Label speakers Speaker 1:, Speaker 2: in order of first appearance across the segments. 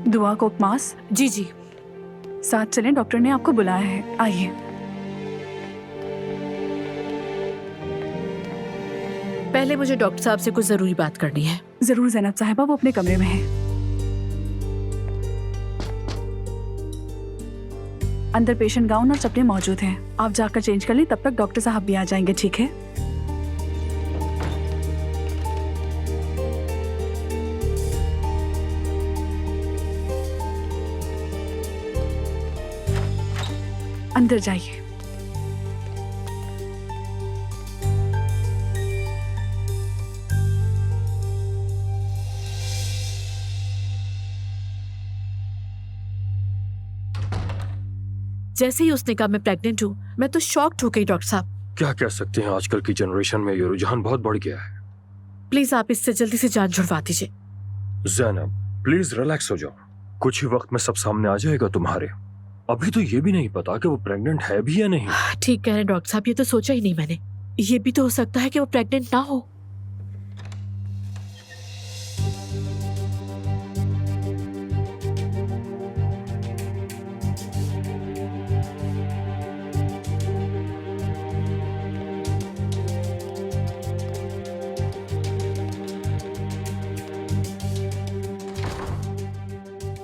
Speaker 1: दुआ को उपमास।
Speaker 2: जी जी।
Speaker 1: साथ चलें, डॉक्टर ने आपको बुलाया है, आइए।
Speaker 2: पहले मुझे डॉक्टर साहब से कुछ जरूरी बात करनी है।
Speaker 1: जरूर जैनब साहिबा, वो अपने कमरे में है। अंदर पेशेंट गाउन और चप्पलें मौजूद हैं। आप जाकर चेंज कर लें, तब तक डॉक्टर साहब भी आ जाएंगे, ठीक है? अंदर जाइए।
Speaker 2: जैसे ही उसने कहा मैं प्रेग्नेंट हूँ, मैं तो शॉक्ड हो गई डॉक्टर साहब।
Speaker 3: क्या कह सकते हैं, आजकल की जनरेशन में ये रुझान बहुत बढ़ गया है।
Speaker 2: प्लीज आप इससे जल्दी से जान छुड़वा दीजिए।
Speaker 3: जैनब प्लीज रिलैक्स हो जाओ, कुछ ही वक्त में सब सामने आ जाएगा तुम्हारे। अभी तो ये भी नहीं पता कि वो प्रेग्नेंट है भी या नहीं।
Speaker 2: ठीक कह रहे हैं डॉक्टर साहब, ये तो सोचा ही नहीं मैंने। ये भी तो हो सकता है कि वो प्रेग्नेंट ना हो।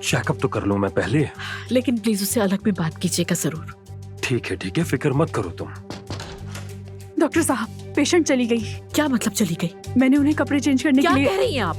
Speaker 3: चेकअप तो कर लूं मैं पहले।
Speaker 2: लेकिन प्लीज उससे अलग में बात कीजिएगा जरूर।
Speaker 3: ठीक है, फिक्र मत करो तुम।
Speaker 1: डॉक्टर साहब, पेशेंट चली गई।
Speaker 2: क्या मतलब चली गई?
Speaker 1: मैंने उन्हें कपड़े चेंज करने
Speaker 2: क्या
Speaker 1: के लिए।
Speaker 2: कह रही हैं आप?